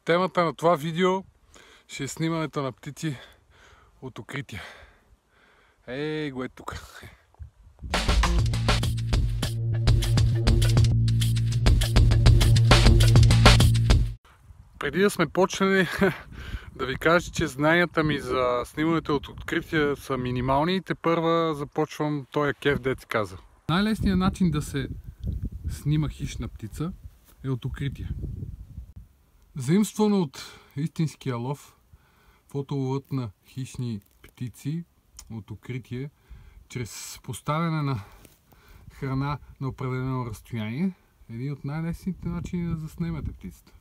Темата на това видео ще е снимането на птици от укритие. Ей, го е тук. Преди да сме почнали да ви кажа, че знанията ми за снимането от откритие са минимални и тепърва започвам този кеф, дет се казва. Най-лесният начин да се снима хищна птица е от укритие. Заимствано от истинския лов, фотоловът на хищни птици от укритие, чрез поставяне на храна на определено разстояние, е един от най-лесните начини да заснемете птицата.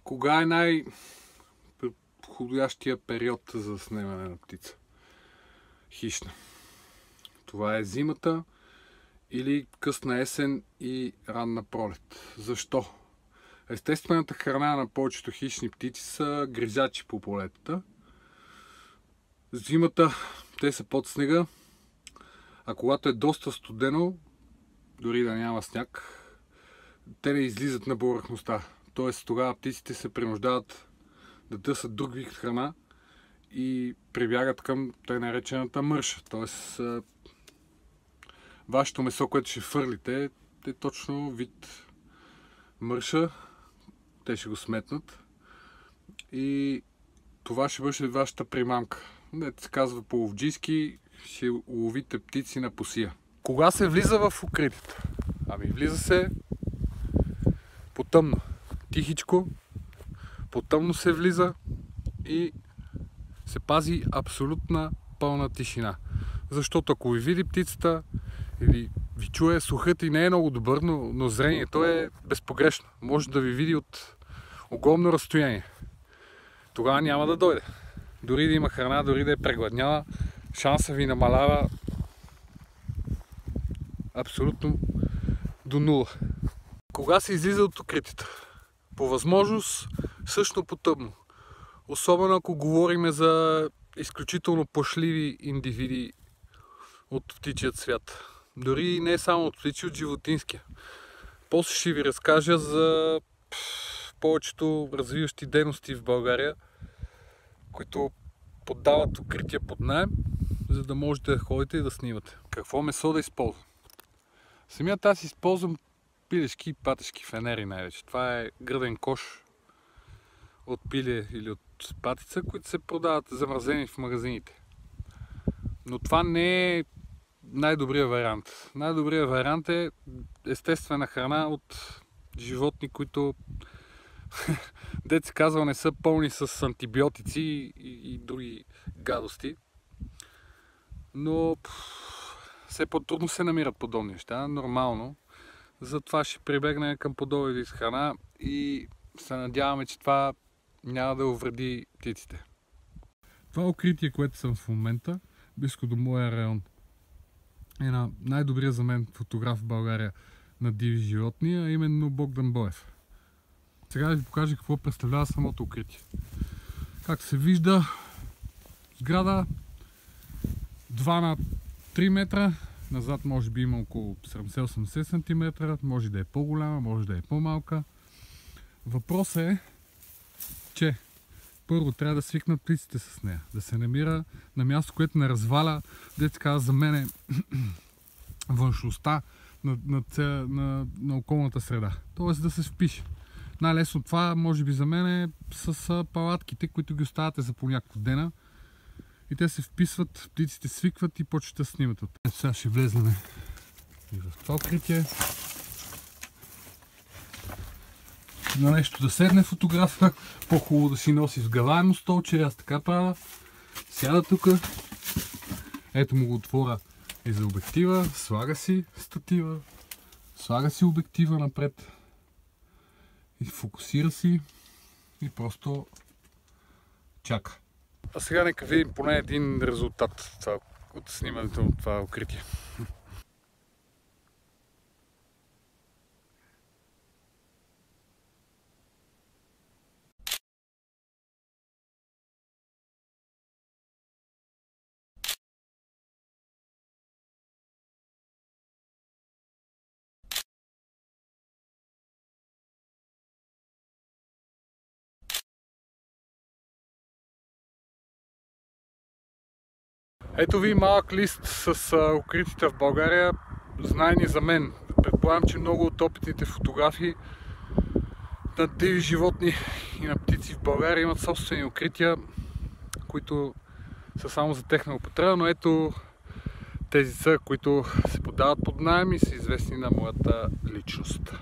Кога е най-подходящия период за заснемане на птица хищна? Това е зимата или късна есен и ранна пролет. Защо? Естествената храна на повечето хищни птици са гризачи по полетата. Зимата те са под снега, а когато е доста студено, дори да няма сняг, те не излизат на повърхността. Тоест тогава птиците се принуждават да търсят друг вид храна и прибягат към тъй наречената мърша. Тоест вашето месо, което ще фърлите, е точно вид мърша. Те ще го сметнат и това ще бъде вашата примамка. Дето се казва по ловджийски, ще ловите птици на посия. Кога се влиза в укритието? Ами влиза се по тъмно. Тихичко, по тъмно се влиза и се пази абсолютна пълна тишина. Защото ако ви види птицата или ви чуе, слухът и не е много добър, но зрението е безпогрешно. Може да ви види от огромно разстояние. Тогава няма да дойде. Дори да има храна, дори да е прегладняла, шанса ви намалява абсолютно до нула. Кога се излиза от укритието? По възможност също по тъмно. Особено ако говорим за изключително плашливи индивиди от птичият свят. Дори не само от птичи, от животинския. После ще ви разкажа за повечето развиващи дейности в България, които поддават укрития под наем, за да можете да ходите и да снимате. Какво месо да използвам? Самият аз използвам пилешки и патешки фенери най-вече. Това е гръден кош от пиле или от патица, които се продават замразени в магазините. Но това не е най-добрият вариант. Най-добрият вариант е естествена храна от животни, които дет се казва не са пълни с антибиотици и други гадости. Но все по-трудно се намират подобни неща, нормално. Затова ще прибегнем към подобен вид храна и се надяваме, че това няма да увреди птиците. Това укритие, което съм в момента, близко до моя район, е на най-добрия за мен фотограф в България на диви животни, а именно Богдан Боев. Сега да ви покажа какво представлява самото укритие. Как се вижда, сграда 2 на 3 метра, назад може би има около 70-80 см, може да е по-голяма, може да е по-малка. Въпросът е, че първо трябва да свикнат птиците с нея, да се намира на място, което не разваля, дето казва за мен външността на околната среда. Тоест да се впише. Най-лесно това, може би за мен е с палатките, които ги оставяте за по няколко дена. И те се вписват, птиците свикват и почват да снимат. Сега ще влезнем и в това укритие. На нещо да седне фотографа, по-хубаво да си носи сгъваемо столче, аз така правя. Сяда тук, ето му го отворя и за обектива, слага си статива, слага си обектива напред и фокусира си и просто чака. А сега нека видим поне един резултат от снимането на това укритие. Ето ви малък лист с укритите в България, знайни за мен. Предполагам, че много от опитните фотографи на диви животни и на птици в България имат собствени укрития, които са само за техна употреба, но ето тези са, които се подават под наем и са известни на моята личност.